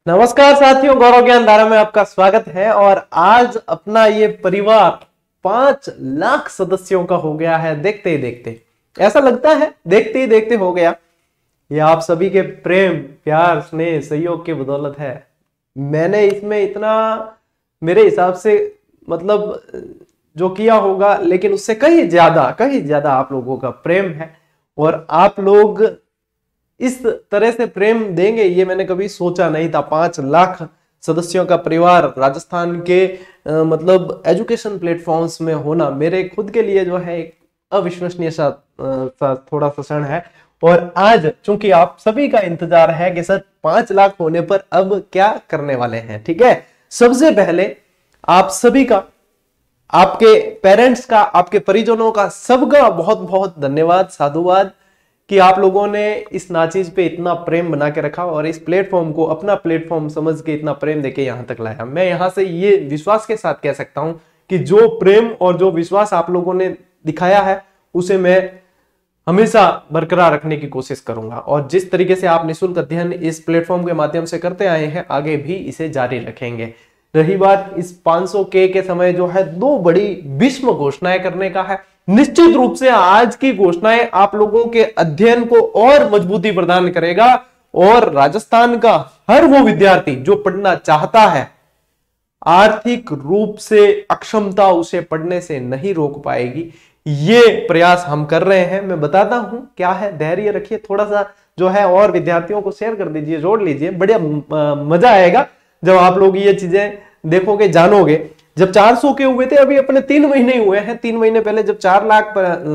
नमस्कार साथियों, गौरव ज्ञान धारा में आपका स्वागत है। और आज अपना ये परिवार 5 लाख सदस्यों का हो गया है। देखते ही देखते ऐसा लगता है, देखते ही देखते हो गया। ये आप सभी के प्रेम, प्यार, स्नेह, सहयोग की बदौलत है। मैंने इसमें इतना मेरे हिसाब से मतलब जो किया होगा, लेकिन उससे कहीं ज्यादा आप लोगों का प्रेम है। और आप लोग इस तरह से प्रेम देंगे ये मैंने कभी सोचा नहीं था। 5 लाख सदस्यों का परिवार राजस्थान के मतलब एजुकेशन प्लेटफॉर्म्स में होना मेरे खुद के लिए जो है एक अविश्वसनीय सा थोड़ा सा क्षण है। और आज चूंकि आप सभी का इंतजार है कि सर 5 लाख होने पर अब क्या करने वाले हैं, ठीक है। सबसे पहले आप सभी का, आपके पेरेंट्स का, आपके परिजनों का, सबका बहुत बहुत धन्यवाद, साधुवाद कि आप लोगों ने इस नाचीज पे इतना प्रेम बना के रखा और इस प्लेटफॉर्म को अपना प्लेटफॉर्म समझ के इतना प्रेम देके यहां तक लाया। मैं यहां से ये विश्वास के साथ कह सकता हूं कि जो प्रेम और जो विश्वास आप लोगों ने दिखाया है उसे मैं हमेशा बरकरार रखने की कोशिश करूंगा। और जिस तरीके से आप निःशुल्क अध्ययन इस प्लेटफॉर्म के माध्यम से करते आए हैं, आगे भी इसे जारी रखेंगे। रही बात इस 500K के समय जो है 2 बड़ी भीष्म घोषणाएं करने का है। निश्चित रूप से आज की घोषणाएं आप लोगों के अध्ययन को और मजबूती प्रदान करेगा और राजस्थान का हर वो विद्यार्थी जो पढ़ना चाहता है, आर्थिक रूप से अक्षमता उसे पढ़ने से नहीं रोक पाएगी। ये प्रयास हम कर रहे हैं। मैं बताता हूं क्या है, धैर्य रखिए थोड़ा सा जो है, और विद्यार्थियों को शेयर कर दीजिए, जोड़ लीजिए। बढ़िया मजा आएगा जब आप लोग ये चीजें देखोगे, जानोगे। जब 400 के हुए थे, अभी अपने 3 महीने हुए हैं। 3 महीने पहले जब 4 लाख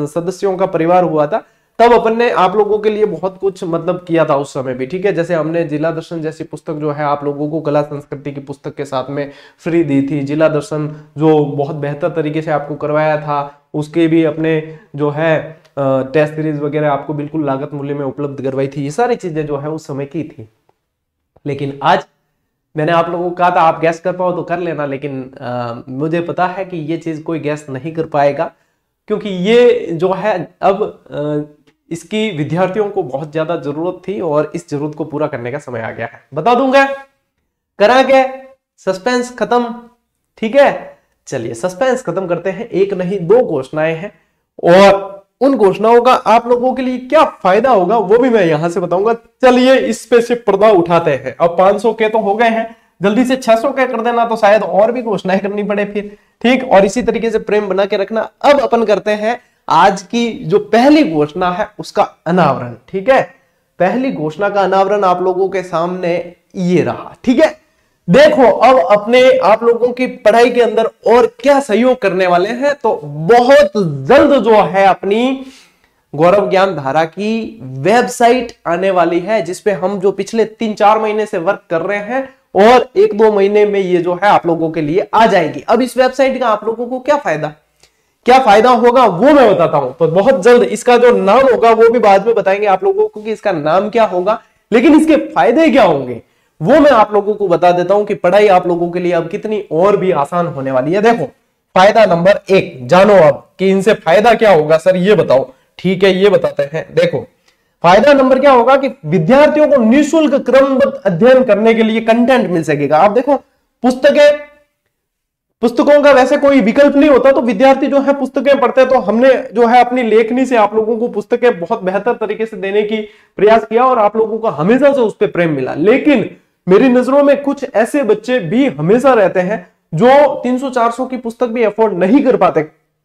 सदस्यों का परिवार हुआ था, तब अपन ने आप लोगों के लिए बहुत कुछ मतलब किया था उस समय भी, ठीक है। जैसे हमने जिला दर्शन जैसी पुस्तक जो है आप लोगों को कला संस्कृति की पुस्तक के साथ में फ्री दी थी। जिला दर्शन जो बहुत बेहतर तरीके से आपको करवाया था, उसके भी अपने जो है टेस्ट सीरीज वगैरह आपको बिल्कुल लागत मूल्य में उपलब्ध करवाई थी। ये सारी चीजें जो है उस समय की थी। लेकिन आज मैंने आप लोगों को कहा था आप गैस कर पाओ तो कर लेना, लेकिन मुझे पता है कि ये चीज कोई गैस नहीं कर पाएगा, क्योंकि ये जो है अब इसकी विद्यार्थियों को बहुत ज्यादा जरूरत थी और इस जरूरत को पूरा करने का समय आ गया है। बता दूंगा, करा के सस्पेंस खत्म, ठीक है। चलिए सस्पेंस खत्म करते हैं। एक नहीं 2 घोषणाएं हैं और उन घोषणाओं का आप लोगों के लिए क्या फायदा होगा वो भी मैं यहां से बताऊंगा। चलिए इस पे से पर्दा उठाते हैं। अब 500K तो हो गए हैं, जल्दी से 600K कर देना तो शायद और भी घोषणाएं करनी पड़े फिर, ठीक। और इसी तरीके से प्रेम बना के रखना। अब अपन करते हैं आज की जो पहली घोषणा है उसका अनावरण, ठीक है। पहली घोषणा का अनावरण आप लोगों के सामने ये रहा, ठीक है। देखो अब अपने आप लोगों की पढ़ाई के अंदर और क्या सहयोग करने वाले हैं, तो बहुत जल्द जो है अपनी गौरव ज्ञान धारा की वेबसाइट आने वाली है, जिसपे हम जो पिछले 3-4 महीने से वर्क कर रहे हैं और 1-2 महीने में ये जो है आप लोगों के लिए आ जाएगी। अब इस वेबसाइट का आप लोगों को क्या फायदा होगा वो मैं बताता हूं। तो बहुत जल्द इसका जो नाम होगा वो भी बाद में बताएंगे आप लोगों को कि इसका नाम क्या होगा, लेकिन इसके फायदे क्या होंगे वो मैं आप लोगों को बता देता हूं कि पढ़ाई आप लोगों के लिए अब कितनी और भी आसान होने वाली है। देखो फायदा नंबर 1 जानो अब कि इनसे फायदा क्या होगा। सर ये बताओ, ठीक है ये बताते हैं। देखो फायदा नंबर क्या होगा कि विद्यार्थियों को निःशुल्क क्रमबद्ध अध्ययन करने के लिए कंटेंट मिल सकेगा। आप देखो पुस्तकों का वैसे कोई विकल्प नहीं होता, तो विद्यार्थी जो है पुस्तकें पढ़ते हैं। तो हमने जो है अपनी लेखनी से आप लोगों को पुस्तकें बहुत बेहतर तरीके से देने की प्रयास किया और आप लोगों को हमेशा से उस पर प्रेम मिला। लेकिन मेरी नजरों में कुछ ऐसे बच्चे भी हमेशा रहते हैं जो 300-400 की पुस्तक भी अफोर्ड नहीं कर पाते।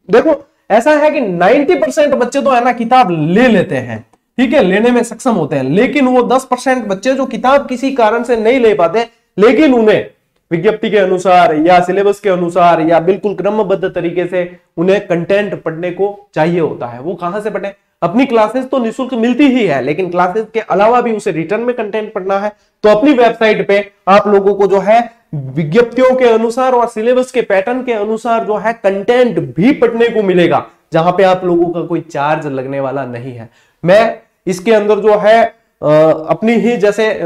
देखो ऐसा है कि 90% बच्चे तो है ना किताब ले लेते हैं, ठीक है, लेने में सक्षम होते हैं। लेकिन वो 10% बच्चे जो किताब किसी कारण से नहीं ले पाते, लेकिन उन्हें विज्ञप्ति के अनुसार या सिलेबस के अनुसार या बिल्कुल क्रमबद्ध तरीके से उन्हें कंटेंट पढ़ने को चाहिए होता है। वो कहां से पढ़े? अपनी क्लासेस तो निःशुल्क मिलती ही है, लेकिन क्लासेस के अलावा भी उसे रिटर्न में कंटेंट पढ़ना है। तो अपनी वेबसाइट पे आप लोगों को जो है विज्ञप्तियों के अनुसार और सिलेबस के पैटर्न के अनुसार जो है कंटेंट भी पढ़ने को मिलेगा, जहां पे आप लोगों का कोई चार्ज लगने वाला नहीं है। मैं इसके अंदर जो है अपनी ही जैसे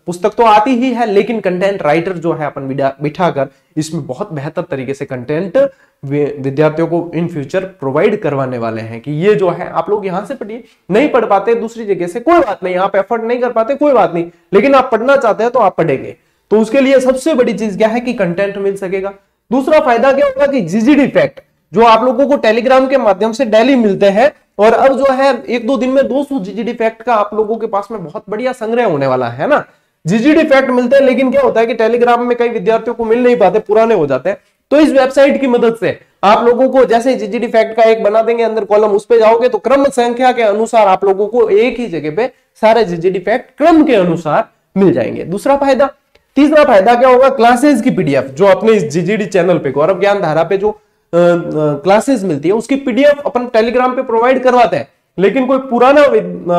पुस्तक तो आती ही है, लेकिन कंटेंट राइटर जो है अपन बिठाकर इसमें बहुत बेहतर तरीके से कंटेंट विद्यार्थियों को इन फ्यूचर प्रोवाइड करवाने वाले हैं कि ये जो है आप लोग यहां से पढ़िए। नहीं पढ़ पाते दूसरी जगह से, कोई बात नहीं, आप एफर्ट नहीं कर पाते कोई बात नहीं, लेकिन आप पढ़ना चाहते हैं तो आप पढ़ेंगे। तो उसके लिए सबसे बड़ी चीज क्या है कि कंटेंट मिल सकेगा। दूसरा फायदा क्या होगा कि जीजीडी फैक्ट जो आप लोगों को टेलीग्राम के माध्यम से डेली मिलते हैं, और अब जो है 1-2 दिन में 200 जीजीडी फैक्ट का आप लोगों के पास में बहुत बढ़िया संग्रह होने वाला है ना। जीजीडी फैक्ट मिलते हैं, लेकिन क्या होता है कि टेलीग्राम में कई विद्यार्थियों को मिल नहीं पाते, पुराने हो जाते हैं। तो इस वेबसाइट की मदद से आप लोगों को जैसे जीजीडी फैक्ट का एक बना देंगे अंदर कॉलम, उस पे जाओगे तो क्रम संख्या के अनुसार आप लोगों को एक ही जगह पे सारे जीजीडी फैक्ट क्रम के अनुसार मिल जाएंगे। दूसरा फायदा। तीसरा फायदा क्या होगा, क्लासेस की पीडीएफ जो अपने इस जीजीडी चैनल पे गौरव ज्ञान धारा पे जो क्लासेस मिलती है उसकी पीडीएफ अपन टेलीग्राम पे प्रोवाइड करवाते हैं, लेकिन कोई पुराना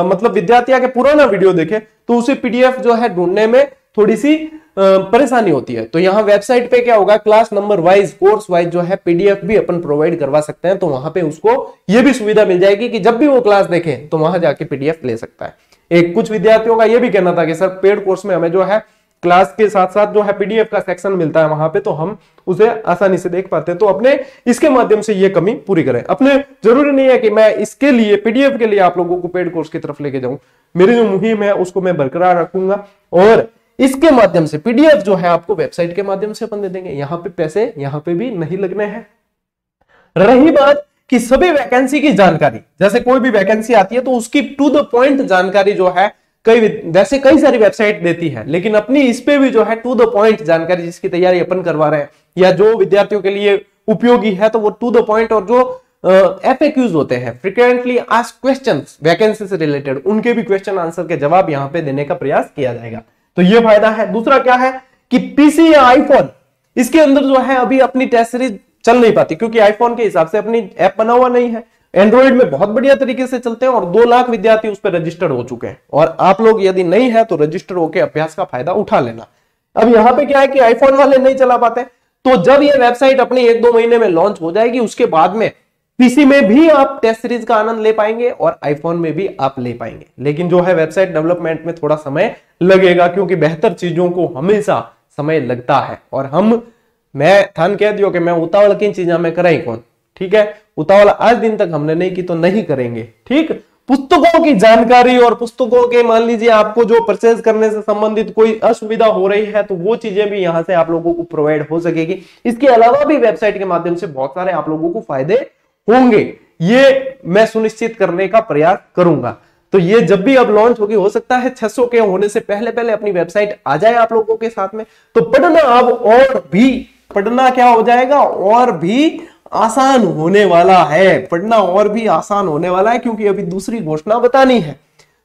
मतलब विद्यार्थी आके पुराना वीडियो देखे तो उसे पीडीएफ जो है ढूंढने में थोड़ी सी परेशानी होती है। तो यहाँ वेबसाइट पे क्या होगा, class number wise, course wise जो है पीडीएफ भी अपन प्रोवाइड करवा सकते हैं। तो वहां पे उसको ये भी सुविधा मिल जाएगी कि जब भी वो क्लास देखे तो वहां जाके पीडीएफ ले सकता है। एक कुछ विद्यार्थियों का ये भी कहना था कि सर पेड कोर्स में हमें जो है क्लास के साथ साथ जो है पीडीएफ का सेक्शन मिलता है वहां पे, तो हम उसे आसानी से देख पाते हैं। तो अपने इसके माध्यम से ये कमी पूरी करें। अपने जरूरी नहीं है कि मैं इसके लिए पीडीएफ के लिए आप लोगों को पेड कोर्स की तरफ लेके जाऊं, मेरी जो मुहिम है उसको मैं बरकरार रखूंगा, और इसके माध्यम से पीडीएफ जो है आपको वेबसाइट के माध्यम से अपन दे देंगे। यहाँ पे पैसे यहाँ पे भी नहीं लगने हैं। रही बात कि सभी वैकेंसी की जानकारी, जैसे कोई भी वैकेंसी आती है तो उसकी टू द पॉइंट जानकारी जो है वैसे कई सारी वेबसाइट देती है, लेकिन अपनी इस पे भी जो है टू द पॉइंट जानकारी जिसकी तैयारी अपन करवा रहे हैं या जो विद्यार्थियों के लिए उपयोगी है, तो वो टू द पॉइंट और जो एफएक्यूज होते हैं, फ्रीक्वेंटली आस्क्ड क्वेश्चंस वैकेंसी से रिलेटेड, उनके भी क्वेश्चन आंसर के जवाब यहाँ पे देने का प्रयास किया जाएगा। तो ये फायदा है। दूसरा क्या है कि पीसी या आईफोन, इसके अंदर जो है अभी अपनी टेस्ट सीरीज चल नहीं पाती, क्योंकि आईफोन के हिसाब से अपनी ऐप बना हुआ नहीं है। एंड्रॉइड में बहुत बढ़िया तरीके से चलते हैं और 2 लाख विद्यार्थी उस पर रजिस्टर्ड हो चुके हैं, और आप लोग यदि नहीं है तो रजिस्टर होकर अभ्यास का फायदा उठा लेना। अब यहाँ पे क्या है कि आईफोन वाले नहीं चला पाते, तो जब ये वेबसाइट अपनी 1-2 महीने में लॉन्च हो जाएगी, उसके बाद में पीसी में भी आप टेस्ट सीरीज का आनंद ले पाएंगे और आईफोन में भी आप ले पाएंगे। लेकिन जो है वेबसाइट डेवलपमेंट में थोड़ा समय लगेगा, क्योंकि बेहतर चीजों को हमेशा समय लगता है। और मैं थान कह दियो कि मैं उतावल की चीजा में कराई कौन, ठीक है, उतावल आज दिन तक हमने नहीं की तो नहीं करेंगे। ठीक, पुस्तकों की जानकारी और पुस्तकों के मान लीजिए आपको जो परचेज करने से संबंधित कोई असुविधा हो रही है तो वो चीजें भी यहां से आप लोगों को प्रोवाइड हो सकेगी। इसके अलावा भी वेबसाइट के माध्यम से बहुत सारे आप लोगों को फायदे होंगे, ये मैं सुनिश्चित करने का प्रयास करूंगा। तो ये जब भी अब लॉन्च होगी, हो सकता है 600 के होने से पहले पहले अपनी वेबसाइट आ जाए आप लोगों के साथ में, तो पढ़ना अब और भी पढ़ना क्या हो जाएगा, और भी आसान होने वाला है। पढ़ना और भी आसान होने वाला है, क्योंकि अभी दूसरी घोषणा बतानी है।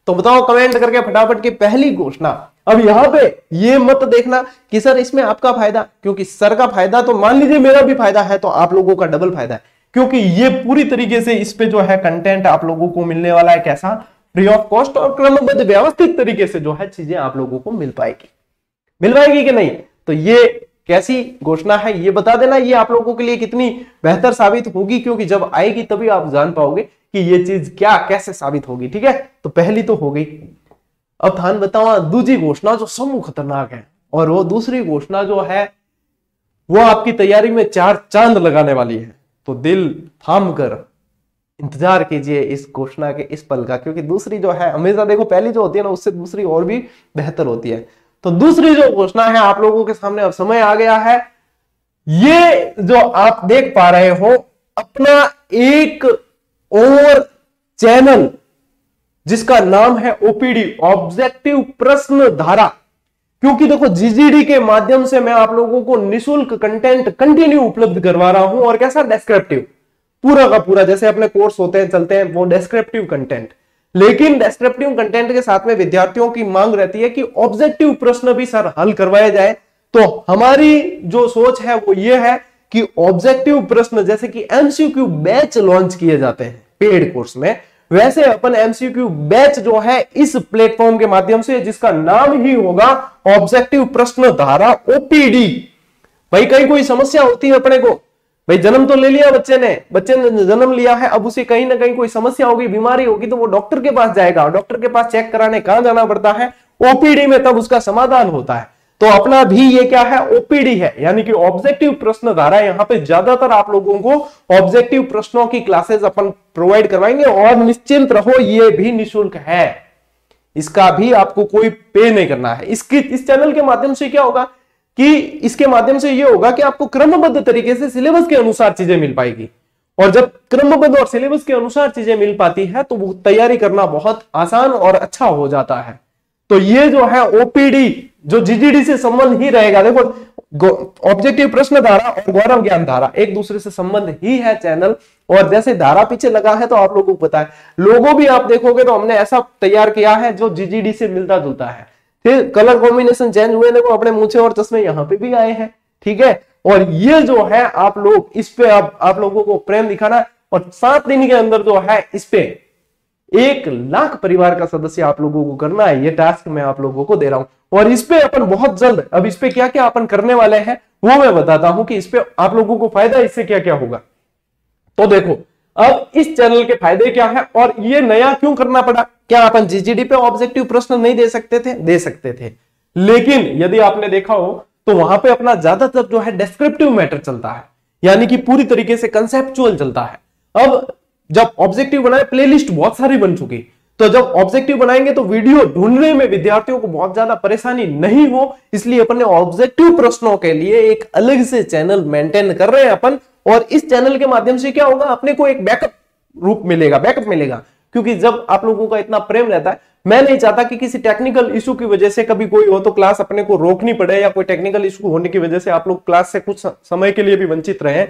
तो बताओ कमेंट करके फटाफट की पहली घोषणा। अब यहां पे ये मत देखना कि सर इसमें आपका फायदा, क्योंकि सर का फायदा तो मान लीजिए मेरा भी फायदा है, तो आप लोगों का डबल फायदा है, क्योंकि ये पूरी तरीके से इस पे जो है कंटेंट आप लोगों को मिलने वाला है। कैसा? फ्री ऑफ कॉस्ट और क्रमबद्ध व्यवस्थित तरीके से जो है चीजें आप लोगों को मिल पाएगी कि नहीं। तो ये कैसी घोषणा है ये बता देना, ये आप लोगों के लिए कितनी बेहतर साबित होगी, क्योंकि जब आएगी तभी आप जान पाओगे कि ये चीज क्या कैसे साबित होगी। ठीक है, तो पहली तो हो गई। अब थान बताओ दूसरी घोषणा जो समूह खतरनाक है, और वो दूसरी घोषणा जो है वो आपकी तैयारी में 4 चांद लगाने वाली है। तो दिल थाम कर इंतजार कीजिए इस घोषणा के इस पल का, क्योंकि दूसरी जो है हमेशा देखो पहली जो होती है ना उससे दूसरी और भी बेहतर होती है। तो दूसरी जो घोषणा है आप लोगों के सामने अब समय आ गया है। ये जो आप देख पा रहे हो अपना एक और चैनल जिसका नाम है ओपीडी, ऑब्जेक्टिव प्रश्न धारा। क्योंकि देखो जीजीडी के माध्यम से मैं आप लोगों को निशुल्क कंटेंट कंटिन्यू उपलब्ध करवा रहा हूं, और कैसा? डेस्क्रिप्टिव, पूरा का पूरा जैसे अपने कोर्स होते हैं चलते हैं वो डेस्क्रिप्टिव कंटेंट। लेकिन डेस्क्रिप्टिव कंटेंट के साथ में विद्यार्थियों की मांग रहती है कि ऑब्जेक्टिव प्रश्न भी सर हल करवाए जाए। तो हमारी जो सोच है वो ये है कि ऑब्जेक्टिव प्रश्न जैसे कि एमसीक्यू बैच लॉन्च किए जाते हैं पेड कोर्स में, वैसे अपन एमसीक्यू बैच जो है इस प्लेटफॉर्म के माध्यम से, जिसका नाम ही होगा ऑब्जेक्टिव प्रश्न धारा ओपीडी। भाई कहीं कोई समस्या होती है अपने को, भाई जन्म तो ले लिया बच्चे ने जन्म लिया है, अब उसे कहीं ना कहीं कोई समस्या होगी, बीमारी होगी, तो वो डॉक्टर के पास जाएगा, डॉक्टर के पास चेक कराने कहां जाना पड़ता है? ओपीडी में, तब उसका समाधान होता है। तो अपना भी ये क्या है? ओपीडी है, यानी कि ऑब्जेक्टिव प्रश्न धारा। यहाँ पे ज्यादातर आप लोगों को ऑब्जेक्टिव प्रश्नों की क्लासेस अपन प्रोवाइड करवाएंगे, और निश्चिंत रहो ये भी निःशुल्क है। इसका भी आपको कोई पे नहीं करना है। इस चैनल के माध्यम से क्या होगा कि इसके माध्यम से ये होगा कि आपको क्रमबद्ध तरीके से सिलेबस के अनुसार चीजें मिल पाएगी, और जब क्रमबद्ध और सिलेबस के अनुसार चीजें मिल पाती है तो वो तैयारी करना बहुत आसान और अच्छा हो जाता है। तो ये जो है ओपीडी जो जीजीडी से संबंध ही रहेगा। देखो ऑब्जेक्टिव प्रश्न धारा और गौरव ज्ञान धारा एक दूसरे से संबंध ही है चैनल, और जैसे धारा पीछे लगा है तो आप लोगों को पता है, लोगो भी आप देखोगे तो हमने ऐसा तैयार किया है जो जीजीडी से मिलता जुलता है। फिर कलर कॉम्बिनेशन चेंज हुए, देखो अपने मूछे और चश्मे यहाँ पे भी आए हैं, ठीक है। और ये जो है आप लोग इस पे आप लोगों को प्रेम दिखाना है, और 7 दिन के अंदर जो है इस पे 1 लाख परिवार का सदस्य आप लोगों को करना है। ये टास्क मैं आप लोगों को दे रहा हूं, और इस पे अपन बहुत जल्द, अब इस पे क्या क्या अपन करने वाले हैं वो मैं बताता हूं कि इस पे आप लोगों को फायदा इससे क्या क्या होगा। तो देखो अब इस चैनल के फायदे क्या है, और ये नया क्यों करना पड़ा। क्या अपन जीजीडी पे ऑब्जेक्टिव प्रश्न नहीं दे सकते थे? दे सकते थे, लेकिन यदि आपने देखा हो तो वहां पे अपना ज्यादातर जो है डिस्क्रिप्टिव मैटर चलता है, यानी कि पूरी तरीके से कंसेप्चुअल चलता है। अब जब ऑब्जेक्टिव बनाए, प्लेलिस्ट बहुत सारी बन चुकी, तो जब ऑब्जेक्टिव बनाएंगे तो वीडियो ढूंढने में विद्यार्थियों को बहुत ज्यादा परेशानी नहीं हो, इसलिए अपन ने ऑब्जेक्टिव प्रश्नों के लिए एक अलग से चैनल मेंटेन कर रहे हैं अपन। और इस चैनल के माध्यम से क्या होगा, अपने को एक बैकअप बैकअप मिलेगा, क्योंकि जब आप लोगों का इतना प्रेम रहता है, मैं नहीं चाहता कि किसी टेक्निकल इशू की वजह से कभी कोई हो तो क्लास अपने को रोकनी पड़े, या कोई टेक्निकल इशू होने की वजह से आप लोग क्लास से कुछ समय के लिए भी वंचित रहे।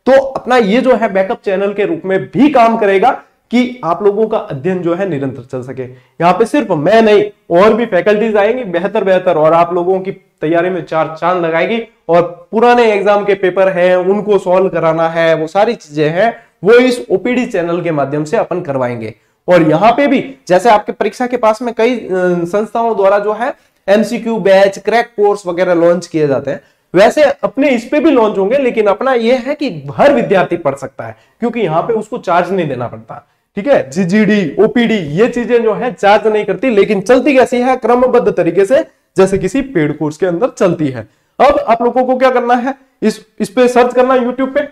तो अपना ये जो है बैकअप चैनल के रूप में भी काम करेगा कि आप लोगों का अध्ययन जो है निरंतर चल सके। यहाँ पे सिर्फ मैं नहीं, और भी फैकल्टीज आएंगी बेहतर, और आप लोगों की तैयारी में 4 चांद लगाएगी, और पुराने एग्जाम के पेपर है उनको सॉल्व कराना है, वो सारी चीजें हैं वो इस ओपीडी चैनल के माध्यम से अपन करवाएंगे। और यहाँ पे भी जैसे आपके परीक्षा के पास में कई संस्थाओं द्वारा जो है एमसीक्यू बैच, क्रैक कोर्स वगैरह लॉन्च किए जाते हैं, वैसे अपने इस पे भी लॉन्च होंगे, लेकिन अपना यह है कि हर विद्यार्थी पढ़ सकता है, क्योंकि यहाँ पे उसको चार्ज नहीं देना पड़ता, ठीक है। जीजीडी, ओपीडी ये चीजें जो है चार्ज नहीं करती, लेकिन चलती कैसी है, क्रमबद्ध तरीके से, जैसे किसी पेड कोर्स के अंदर चलती है। अब आप लोगों को क्या करना है, इस पे सर्च करना, यूट्यूब पे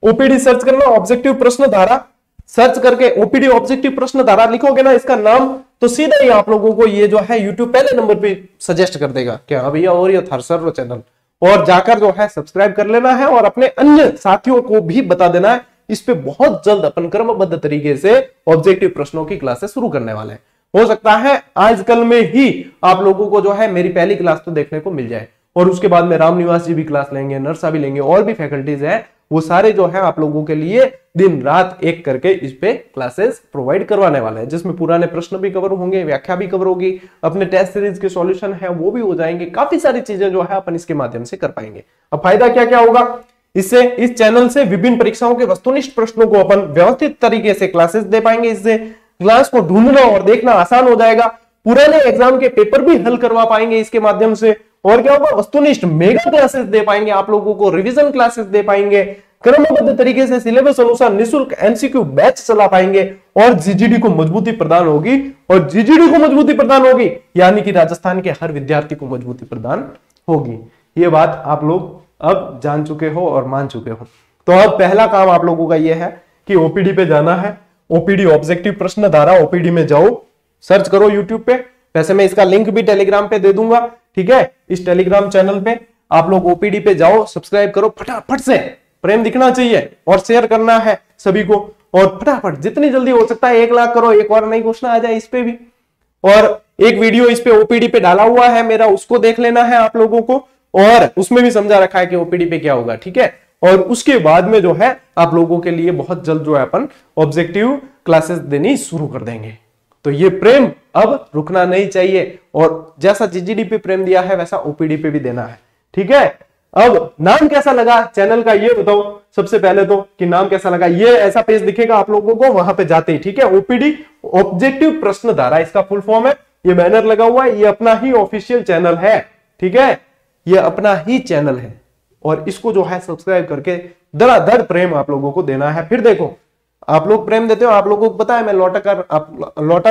ओपीडी सर्च करना, ऑब्जेक्टिव प्रश्न धारा सर्च करके ओपीडी ऑब्जेक्टिव प्रश्न धारा लिखोगे ना इसका नाम, तो सीधा ही आप लोगों को ये जो है यूट्यूब पहले नंबर पे सजेस्ट कर देगा क्या भैया और ये थरसर चैनल, और जाकर जो है सब्सक्राइब कर लेना है, और अपने अन्य साथियों को भी बता देना है। इस पे बहुत जल्द अपन क्रमबद्ध तरीके से ऑब्जेक्टिव प्रश्नों की क्लासेस शुरू करने वाले हैं। हो सकता है आजकल में ही आप लोगों को जो है मेरी पहली क्लास तो देखने को मिल जाए, और उसके बाद में राम निवास जी भी क्लास लेंगे, नरसा भी लेंगे, और भी फैकल्टीज हैं, वो सारे जो है आप लोगों के लिए दिन रात एक करके इस पे क्लासेस प्रोवाइड करवाने वाले हैं, जिसमें पुराने प्रश्न भी कवर होंगे, व्याख्या भी कवर होगी, अपने टेस्ट सीरीज के सॉल्यूशन है वो भी हो जाएंगे, काफी सारी चीजें जो है अपन इसके माध्यम से कर पाएंगे। अब फायदा क्या क्या होगा इससे, इस चैनल से विभिन्न परीक्षाओं के वस्तुनिष्ठ प्रश्नों को अपन व्यवस्थित तरीके से क्लासेस दे पाएंगे, इससे क्लास को ढूंढना और देखना आसान हो जाएगा, पुराने एग्जाम के पेपर भी हल करवा पाएंगे इसके माध्यम से, और क्या होगा, वस्तुनिष्ठ मेगा क्लासेस दे पाएंगे आप लोगों को, रिवीजन क्लासेस दे पाएंगे, क्रमबद्ध तरीके से सिलेबस अनुसार निःशुल्क एमसीक्यू बैच चला पाएंगे, और जीजीडी को मजबूती प्रदान होगी, और जीजीडी को मजबूती प्रदान होगी यानी कि राजस्थान के हर विद्यार्थी को मजबूती प्रदान होगी। ये बात आप लोग अब जान चुके हो और मान चुके हो। तो अब पहला काम आप लोगों का यह है कि ओपीडी पे जाना है, ओपीडी ऑब्जेक्टिव प्रश्न धारा, ओपीडी में जाओ, सर्च करो यूट्यूब पे, वैसे मैं इसका लिंक भी टेलीग्राम पे दे दूंगा, ठीक है। इस टेलीग्राम चैनल पे आप लोग ओपीडी पे जाओ, सब्सक्राइब करो, फटाफट से प्रेम दिखना चाहिए और शेयर करना है सभी को, और फटाफट जितनी जल्दी हो सकता है 1 लाख करो, एक और नई घोषणा आ जाए इस पे भी, और एक वीडियो इस पे ओपीडी पे डाला हुआ है मेरा, उसको देख लेना है आप लोगों को, और उसमें भी समझा रखा है कि ओपीडी पे क्या होगा, ठीक है। और उसके बाद में जो है आप लोगों के लिए बहुत जल्द जो है अपन ऑब्जेक्टिव क्लासेस देनी शुरू कर देंगे। तो ये प्रेम अब रुकना नहीं चाहिए, और जैसा जीजीडी पे प्रेम दिया है वैसा ओपीडी पे भी देना है, ठीक है। अब नाम कैसा लगा चैनल का ये बताओ सबसे पहले तो, कि नाम कैसा लगा। ये ऐसा पेज दिखेगा आप लोगों को वहां पे जाते ही, ठीक है। ओपीडी ऑब्जेक्टिव प्रश्न धारा इसका फुल फॉर्म है, ये बैनर लगा हुआ है, ये अपना ही ऑफिशियल चैनल है, ठीक है, ये अपना ही चैनल है, और इसको जो है सब्सक्राइब करके धड़ाधड़ प्रेम आप लोगों को देना है। फिर देखो आप लोग प्रेम देते हो, आप लोगों को पता है मैं लौटा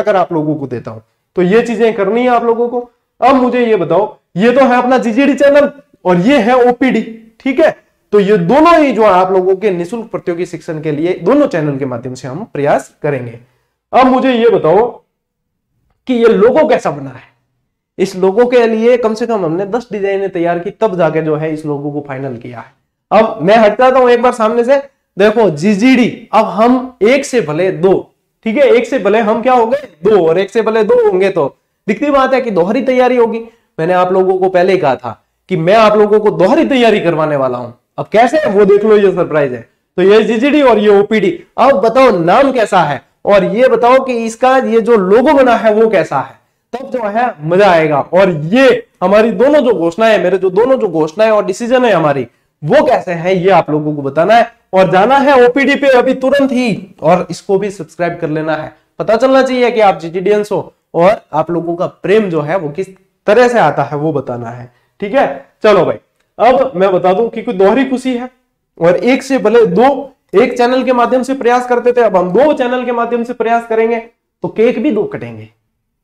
कर आप लोगों को देता हूं, तो ये चीजें करनी है आप लोगों को। अब मुझे ये बताओ, ये तो है अपना जीजीडी चैनल और ये है ओपीडी, ठीक है। तो ये दोनों ही जो है आप लोगों के निःशुल्क प्रतियोगी शिक्षण के लिए दोनों चैनल के माध्यम से हम प्रयास करेंगे। अब मुझे ये बताओ कि ये लोगो कैसा बना है। इस लोगो के लिए कम से कम हमने 10 डिजाइनें तैयार की, तब जाके जो है इस लोगो को फाइनल किया है। अब मैं हट जाता हूं एक बार सामने से, देखो जीजीडी, अब हम एक से भले दो, ठीक है, एक से भले हम क्या हो गए दो, और एक से भले दो होंगे तो दिखती बात है कि दोहरी तैयारी होगी। मैंने आप लोगों को पहले ही कहा था कि मैं आप लोगों को दोहरी तैयारी करवाने वाला हूं। अब कैसे वो देख लो, ये सरप्राइज है। तो ये जीजीडी और ये ओपीडी। अब बताओ नाम कैसा है, और ये बताओ कि इसका ये जो लोगो बना है वो कैसा है, तब जो है मजा आएगा। और ये हमारी दोनों जो घोषणाएं, मेरे जो दोनों जो घोषणाएं और डिसीजन है हमारी, वो कैसे हैं ये आप लोगों को बताना है। और जाना है ओपीडी पे अभी तुरंत ही, और इसको भी सब्सक्राइब कर लेना है। पता चलना चाहिए कि आप जीजीडियंस हो, और आप लोगों का प्रेम जो है वो किस तरह से आता है वो बताना है, ठीक है। चलो भाई, अब मैं बता दूं कि कोई दोहरी खुशी है, और एक से भले दो, एक चैनल के माध्यम से प्रयास करते थे, अब हम 2 चैनल के माध्यम से प्रयास करेंगे, तो केक भी 2 कटेंगे,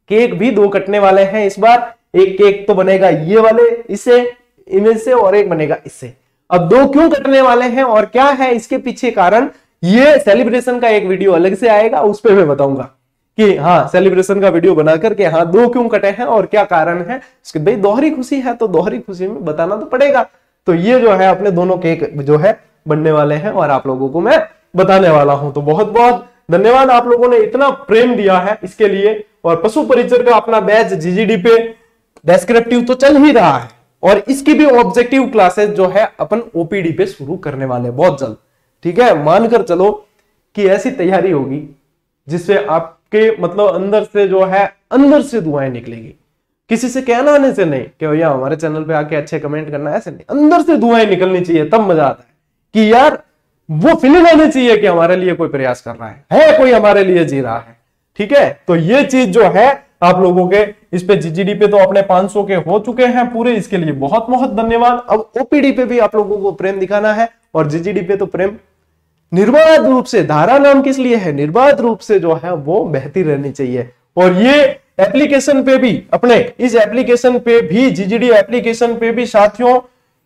केक भी 2 कटने वाले हैं इस बार। एक केक तो बनेगा ये वाले इससे इमेज से, और एक बनेगा इससे। अब 2 क्यों कटने वाले हैं और क्या है इसके पीछे कारण, ये सेलिब्रेशन का एक वीडियो अलग से आएगा, उस पर मैं बताऊंगा कि हाँ सेलिब्रेशन का वीडियो बना करके हाँ 2 क्यों कटे हैं और क्या कारण है। उसके भाई दोहरी खुशी है तो दोहरी खुशी में बताना तो पड़ेगा। तो ये जो है अपने दोनों केक जो है बनने वाले हैं, और आप लोगों को मैं बताने वाला हूं। तो बहुत बहुत धन्यवाद, आप लोगों ने इतना प्रेम दिया है इसके लिए। और पशु परिचर का अपना बैच जीजीडी पे डेस्क्रिप्टिव तो चल ही रहा है, और इसकी भी ऑब्जेक्टिव क्लासेस जो है अपन ओपीडी पे शुरू करने वाले हैं बहुत जल्द, ठीक है। मानकर चलो कि ऐसी तैयारी होगी जिससे आपके मतलब अंदर से जो है, अंदर से दुआएं निकलेगी। किसी से कहना आने से नहीं कि भैया हमारे चैनल पे आके अच्छे कमेंट करना, ऐसे नहीं, अंदर से दुआएं निकलनी चाहिए, तब मजा आता है कि यार वो फीलिंग आनी चाहिए कि हमारे लिए कोई प्रयास कर रहा है कोई हमारे लिए जी रहा है, ठीक है। तो ये चीज जो है आप लोगों के इस पे जीजीडी पे तो अपने 500 के हो चुके हैं पूरे, इसके लिए बहुत बहुत धन्यवाद। अब ओपीडी पे भी आप लोगों को प्रेम दिखाना है, और जीजीडी पे तो प्रेम निर्बाध रूप से, धारा नाम किस लिए है, निर्बाध रूप से जो है वो बहती रहनी चाहिए। और ये एप्लीकेशन पे भी, अपने इस एप्लीकेशन पे भी, जीजीडी एप्लीकेशन पे भी साथियों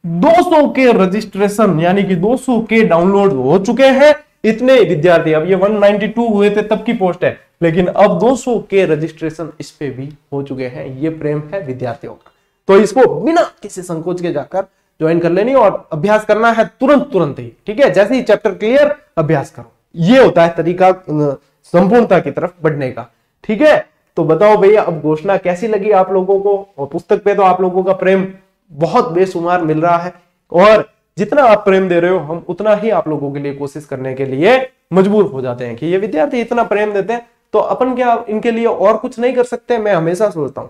200 के रजिस्ट्रेशन यानी कि 200 के डाउनलोड हो चुके हैं। इतने विद्यार्थी, अब ये 192 हुए थे तब की पोस्ट है, लेकिन अब 200 के रजिस्ट्रेशन इस पे भी हो चुके हैं। ये प्रेम है विद्यार्थियों का, तो इसको बिना किसी संकोच के जाकर ज्वाइन कर लेनी, और अभ्यास करना है तुरंत ही, ठीक है। जैसे ही चैप्टर क्लियर अभ्यास करो, ये होता है तरीका संपूर्णता की तरफ बढ़ने का, ठीक है। तो बताओ भैया अब घोषणा कैसी लगी आप लोगों को, और पुस्तक पे तो आप लोगों का प्रेम बहुत बेशुमार मिल रहा है, और जितना आप प्रेम दे रहे हो हम उतना ही आप लोगों के लिए कोशिश करने के लिए मजबूर हो जाते हैं कि ये विद्यार्थी इतना प्रेम देते हैं तो अपन क्या इनके लिए और कुछ नहीं कर सकते। मैं हमेशा सोचता हूं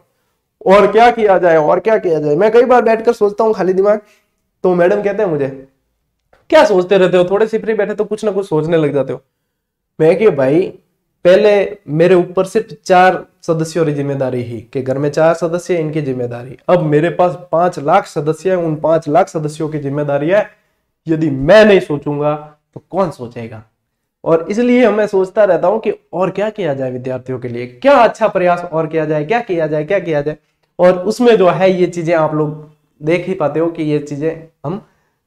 और क्या किया जाए, और क्या किया जाए। मैं कई बार बैठकर सोचता हूँ खाली दिमाग, तो मैडम कहते हैं मुझे क्या सोचते रहते हो, थोड़े से फ्री बैठे तो कुछ ना कुछ सोचने लग जाते हो। मैं कि भाई पहले मेरे ऊपर सिर्फ 4 सदस्यों की जिम्मेदारी ही कि घर में 4 सदस्य इनकी जिम्मेदारी, अब मेरे पास 5 लाख सदस्य है, उन 5 लाख सदस्यों की जिम्मेदारी है। यदि मैं नहीं सोचूंगा तो कौन सोचेगा। और इसलिए मैं सोचता रहता हूं कि और क्या किया जाए विद्यार्थियों के लिए, क्या अच्छा प्रयास और किया जाए, क्या किया जाए, क्या किया जाए। और उसमें जो है ये चीजें आप लोग देख ही पाते हो कि ये चीजें हम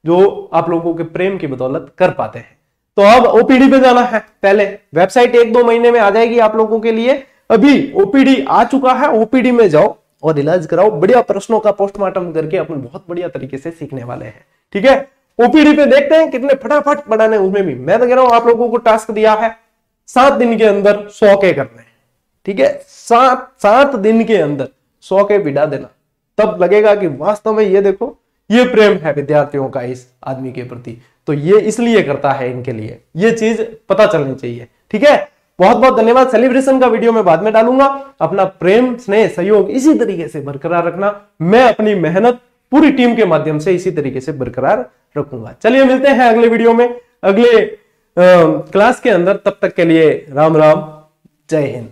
जो आप लोगों के प्रेम की बदौलत कर पाते हैं। तो अब ओपीडी पे जाना है, पहले वेबसाइट 1-2 महीने में आ जाएगी आप लोगों के लिए। अभी ओपीडी आ चुका है, ओपीडी में जाओ और इलाज कराओ। बढ़िया प्रश्नों का पोस्टमार्टम करके अपन बहुत बढ़िया तरीके से सीखने वाले हैं, ठीक है। ओपीडी पे देखते हैं कितने फटाफट पढ़ाने। उसमें भी मैं तो कह रहा हूं आप लोगों को टास्क दिया है 7 दिन के अंदर 100 के करने हैं, ठीक है। 7 दिन के अंदर 100 के बिड़ा देना, तब लगेगा कि वास्तव में ये देखो ये प्रेम है विद्यार्थियों का इस आदमी के प्रति। तो ये इसलिए करता है इनके लिए, ये चीज पता चलनी चाहिए, ठीक है। बहुत बहुत धन्यवाद। सेलिब्रेशन का वीडियो मैं बाद में डालूंगा। अपना प्रेम स्नेह सहयोग इसी तरीके से बरकरार रखना। मैं अपनी मेहनत पूरी टीम के माध्यम से इसी तरीके से बरकरार रखूंगा। चलिए मिलते हैं अगले वीडियो में, अगले क्लास के अंदर। तब तक के लिए राम राम, जय हिंद।